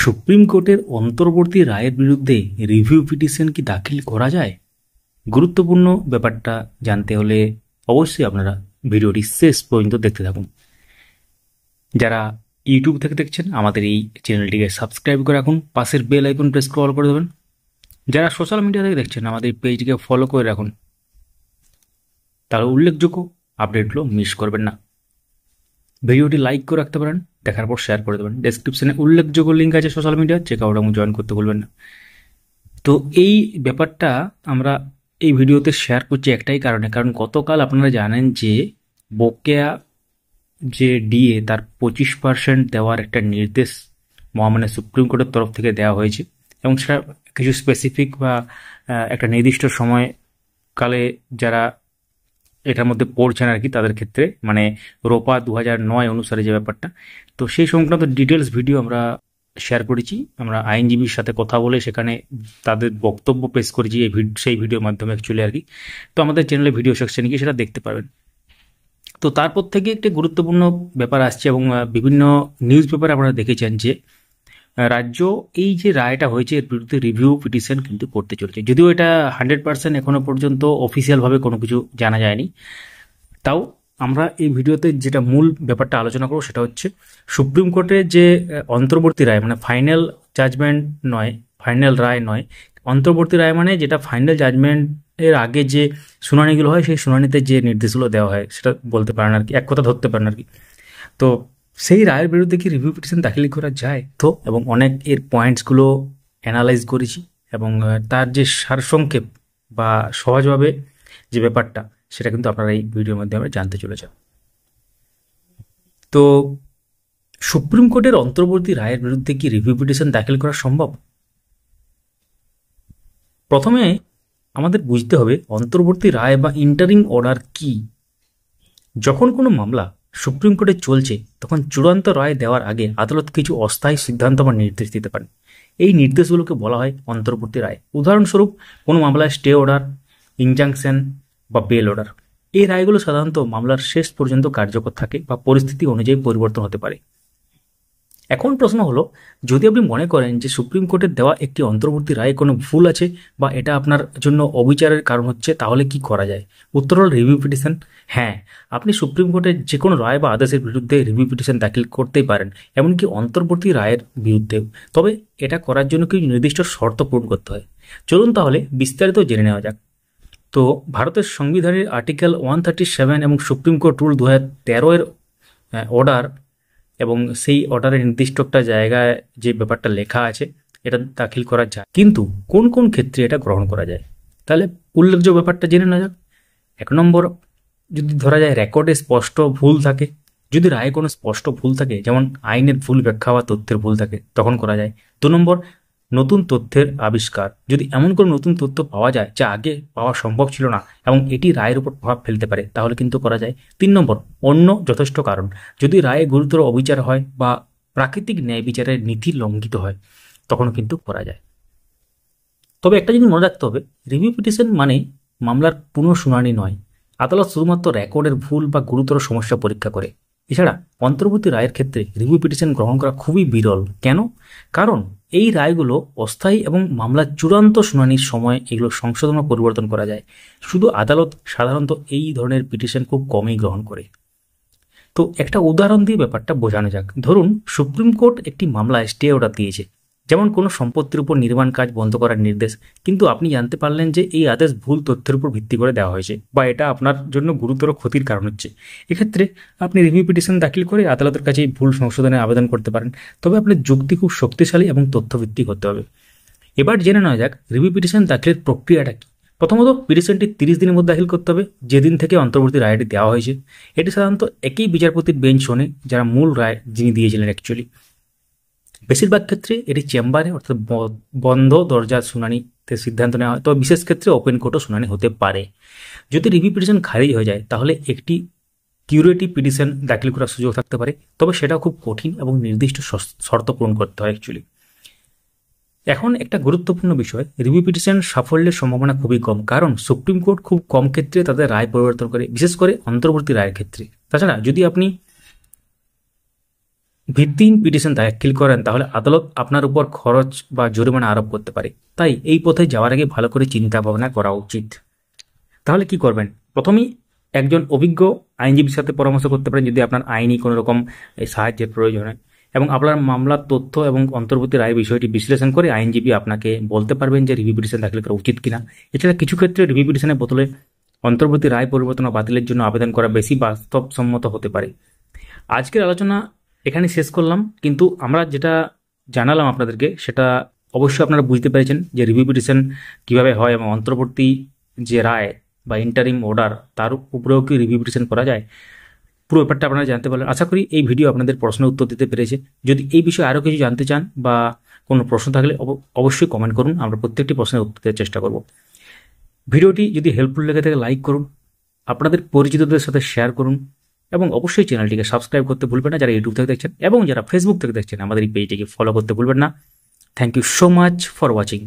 Supreme কোর্টের অন্তর্বর্তী রায়ের বিরুদ্ধে রিভিউ পিটিশন কি দাখিল করা যায়? গুরুত্বপূর্ণ ব্যাপারটা জানতে হলে অবশ্যই আপনারা ভিডিওটি শেষ পর্যন্ত দেখতে থাকুন। যারা ইউটিউব থেকে দেখছেন আমাদের এই চ্যানেলটিকে সাবস্ক্রাইব করে রাখুন, পাশের বেল আইকন প্রেস করে অল করে দেবেন। যারা সোশ্যাল মিডিয়া থেকে দেখছেন আমাদের পেজটিকে ফলো করে রাখুন, তাহলে উল্লেখযোগ্য আপডেটগুলো মিস করবেন না। ভিডিওটি লাইক করে রাখতে পারেন, দেখার পর শেয়ার করে দেবেন। ডেসক্রিপশনে উল্লেখযোগ্য লিঙ্ক আছে সোশ্যাল মিডিয়া, চেক আউট এবং জয়েন করতে ভুলবেন না। তো এই ব্যাপারটা আমরা এই ভিডিওতে শেয়ার করছি একটাই কারণে, কারণ গতকাল আপনারা জানেন যে বকেয়া যে ডিএ তার 25% দেওয়ার একটা নির্দেশ মহামান্য সুপ্রিম কোর্টের তরফ থেকে দেওয়া হয়েছে, এবং সেটা কিছু স্পেসিফিক বা একটা নির্দিষ্ট সময়কালে যারা এটার মধ্যে পড়ছেন আর কি, তাদের ক্ষেত্রে মানে রোপা 2009 অনুসারে যে ব্যাপারটা, তো সেই সংক্রান্ত ডিটেলস ভিডিও আমরা শেয়ার করেছি। আমরা আইনজীবীর সাথে কথা বলে সেখানে তাদের বক্তব্য পেশ করেছি সেই ভিডিওর মাধ্যমে অ্যাকচুয়ালি আর কি। তো আমাদের চ্যানেলে ভিডিও সেকশনে গিয়ে সেটা দেখতে পারবেন। তো তারপর থেকে একটি গুরুত্বপূর্ণ ব্যাপার আসছে, এবং বিভিন্ন নিউজ পেপারে আপনারা দেখেছেন যে রাজ্য এই যে রায়টা হয়েছে এর বিরুদ্ধে রিভিউ পিটিশন কিন্তু করতে চলেছে। যদিও এটা 100% এখনো পর্যন্ত অফিসিয়ালভাবে কোনো কিছু জানা যায়নি, তাও আমরা এই ভিডিওতে যেটা মূল ব্যাপারটা আলোচনা করব সেটা হচ্ছে সুপ্রিম কোর্টের যে অন্তর্বর্তী রায়, মানে ফাইনাল জাজমেন্ট নয়, ফাইনাল রায় নয়, অন্তর্বর্তী রায় মানে যেটা ফাইনাল জাজমেন্টের আগে যে শুনানিগুলো হয় সেই শুনানিতে যে নির্দেশগুলো দেওয়া হয় সেটা বলতে পারেন আর কি, এক কথা ধরতে পারেন আর কি। তো সেই রায়ের বিরুদ্ধে কি রিভিউ পিটিশন দাখিল করা যায়? তো এবং অনেক এর পয়েন্টসগুলো অ্যানালাইজ করেছি, এবং তার যে সারসংক্ষেপ বা সহজভাবে যে ব্যাপারটা সেটা কিন্তু আপনারা এই ভিডিওর মাধ্যমে জানতে চলেছেন। তো সুপ্রিম কোর্টের অন্তর্বর্তী রায়ের বিরুদ্ধে কি রিভিউ পিটিশন দাখিল করা সম্ভব? প্রথমে আমাদের বুঝতে হবে অন্তর্বর্তী রায় বা ইন্টারিম অর্ডার কি। যখন কোনো মামলা সুপ্রিম কোর্টে চলছে তখন চূড়ান্ত রায় দেওয়ার আগে আদালত কিছু অস্থায়ী সিদ্ধান্ত বা নির্দেশ দিতে পারেন। এই নির্দেশগুলোকে বলা হয় অন্তর্বর্তী রায়। উদাহরণস্বরূপ কোনো মামলায় স্টে অর্ডার, ইনজাংশন বা বেল অর্ডার। এই রায়গুলো সাধারণত মামলার শেষ পর্যন্ত কার্যকর থাকে বা পরিস্থিতি অনুযায়ী পরিবর্তন হতে পারে। এখন প্রশ্ন হলো, যদি আপনি মনে করেন যে সুপ্রিম কোর্টের দেওয়া একটি অন্তর্বর্তী রায়ে কোনো ভুল আছে বা এটা আপনার জন্য অবিচারের কারণ হচ্ছে, তাহলে কি করা যায়? উত্তর হল রিভিউ পিটিশন। হ্যাঁ, আপনি সুপ্রিম কোর্টের যে কোনো রায় বা আদেশের বিরুদ্ধে রিভিউ পিটিশন দাখিল করতেই পারেন, এমনকি অন্তর্বর্তী রায়ের বিরুদ্ধেও। তবে এটা করার জন্য কিছু নির্দিষ্ট শর্ত পূরণ করতে হয়। চলুন তাহলে বিস্তারিত জেনে নেওয়া যাক। তো ভারতের সংবিধানের আর্টিকেল 137 এবং সুপ্রিম কোর্ট রুল 2013 এর অর্ডার, এবং সেই অর্ডারের নির্দিষ্ট একটা জায়গায় যে ব্যাপারটা লেখা আছে এটা দাখিল করা যায়, কিন্তু কোন কোন ক্ষেত্রে এটা গ্রহণ করা যায়। তাহলে উল্লেখযোগ্য ব্যাপারটা জেনে নেওয়া যাক। 1 নম্বর, যদি ধরা যায় রেকর্ডে স্পষ্ট ভুল থাকে, যদি রায়ে কোনো স্পষ্ট ভুল থাকে, যেমন আইনের ভুল ব্যাখ্যা বা তথ্যের ভুল থাকে, তখন করা যায়। 2 নম্বর, নতুন তথ্যের আবিষ্কার, যদি এমন কোনো নতুন তথ্য পাওয়া যায় যা আগে পাওয়া সম্ভব ছিল না এবং এটি রায়ের উপর প্রভাব ফেলতে পারে, তাহলে কিন্তু করা যায়। 3 নম্বর, অন্য যথেষ্ট কারণ, যদি রায়ে গুরুতর অবিচার হয় বা প্রাকৃতিক ন্যায় বিচারের নীতি লঙ্ঘিত হয়, তখনও কিন্তু করা যায়। তবে একটা জিনিস মনে রাখতে হবে, রিভিউ পিটিশন মানে মামলার পুনঃশুনানি নয়। আদালত শুধুমাত্র রেকর্ডের ভুল বা গুরুতর সমস্যা পরীক্ষা করে। এছাড়া অন্তর্বর্তী রায়ের ক্ষেত্রে রিভিউ পিটিশন গ্রহণ করা খুবই বিরল। কেন? কারণ এই রায়গুলো অস্থায়ী এবং মামলার চূড়ান্ত শুনানির সময় এগুলো সংশোধন ও পরিবর্তন করা যায়। শুধু আদালত সাধারণত এই ধরনের পিটিশন খুব কমই গ্রহণ করে। তো একটা উদাহরণ দিয়ে ব্যাপারটা বোঝানো যাক। ধরুন সুপ্রিম কোর্ট একটি মামলায় স্টে অর্ডার দিয়েছে, যেমন কোনো সম্পত্তির উপর নির্মাণ কাজ বন্ধ করার নির্দেশ, কিন্তু আপনি জানতে পারলেন যে এই আদেশ ভুল তথ্যের উপর ভিত্তি করে দেওয়া হয়েছে বা এটা আপনার জন্য গুরুতর ক্ষতির কারণ হচ্ছে। এক্ষেত্রে আপনি রিভিউ পিটিশন দাখিল করে আদালতের কাছে এই ভুল সংশোধনের আবেদন করতে পারেন। তবে আপনার যুক্তি খুব শক্তিশালী এবং তথ্যভিত্তিক হতে হবে। এবার জেনে নেওয়া যাক রিভিউ পিটিশন দাখিলের প্রক্রিয়াটা কি। প্রথমত, পিটিশনটি 30 দিনের মধ্যে দাখিল করতে হবে, যেদিন থেকে অন্তর্বর্তী রায়টি দেওয়া হয়েছে। এটি সাধারণত একই বিচারপতির বেঞ্চ শোনে যারা মূল রায় যিনি দিয়েছিলেন অ্যাকচুয়ালি। বেশিরভাগ ক্ষেত্রে এটি চেম্বারে অর্থাৎ বন্ধ দরজার শুনানিতে সিদ্ধান্ত নেওয়া হয়, তবে বিশেষ ক্ষেত্রে ওপেন কোর্টও শুনানি হতে পারে। যদি রিভিউ পিটিশন খারিজ হয়ে যায় তাহলে একটি কিউরেটিভ পিটিশন দাখিল করার সুযোগ থাকতে পারে, তবে সেটা খুব কঠিন এবং নির্দিষ্ট শর্ত পূরণ করতে হয় অ্যাকচুয়ালি। এখন একটা গুরুত্বপূর্ণ বিষয়, রিভিউ পিটিশন সাফল্যের সম্ভাবনা খুবই কম, কারণ সুপ্রিম কোর্ট খুব কম ক্ষেত্রে তাদের রায় পরিবর্তন করে, বিশেষ করে অন্তর্বর্তী রায়ের ক্ষেত্রে। তাছাড়া যদি আপনি ভিত্তিহীন পিটিশন দাখিল করেন তাহলে আদালত আপনার উপর খরচ বা জরিমানা আরোপ করতে পারে। তাই এই পথে যাওয়ার আগে ভালো করে চিন্তা ভাবনা করা উচিত। তাহলে কি করবেন? প্রথমেই একজন অভিজ্ঞ আইনজীবীর সাথে পরামর্শ করতে পারেন যদি আপনার আইনি কোনো রকম সাহায্যের প্রয়োজন হয়, এবং আপনার মামলার তথ্য এবং অন্তর্বর্তী রায় বিষয়টি বিশ্লেষণ করে আইনজীবী আপনাকে বলতে পারবেন যে রিভিউ পিটিশন দাখিল করা উচিত কিনা। এছাড়া কিছু ক্ষেত্রে রিভিউ পিটিশনের বদলে অন্তর্বর্তী রায় পরিবর্তন ও বাতিলের জন্য আবেদন করা বেশি বাস্তবসম্মত হতে পারে। আজকের আলোচনা এখানে শেষ করলাম, কিন্তু আমরা যেটা জানালাম আপনাদেরকে সেটা অবশ্যই আপনারা বুঝতে পেরেছেন যে রিভিউ পিটিশন কীভাবে হয় এবং অন্তর্বর্তী যে রায় বা ইন্টারিম অর্ডার তার উপরেও কি রিভিউ পিটিশন করা যায়। পুরো ব্যাপারটা আপনারা জানতে পারলেন। আশা করি এই ভিডিও আপনাদের প্রশ্নের উত্তর দিতে পেরেছে। যদি এই বিষয়ে আরও কিছু জানতে চান বা কোনো প্রশ্ন থাকলে অবশ্যই কমেন্ট করুন, আমরা প্রত্যেকটি প্রশ্নের উত্তর দেওয়ার চেষ্টা করব। ভিডিওটি যদি হেল্পফুল লেগে থাকে লাইক করুন, আপনাদের পরিচিতদের সাথে শেয়ার করুন, এবং অবশ্যই চ্যানেলটিকে সাবস্ক্রাইব করতে ভুলবেন না যারা ইউটিউব থেকে দেখছেন, এবং যারা ফেসবুক থেকে দেখছেন আমাদের এই পেজটিকে ফলো করতে ভুলবেন না। Thank you so much for watching.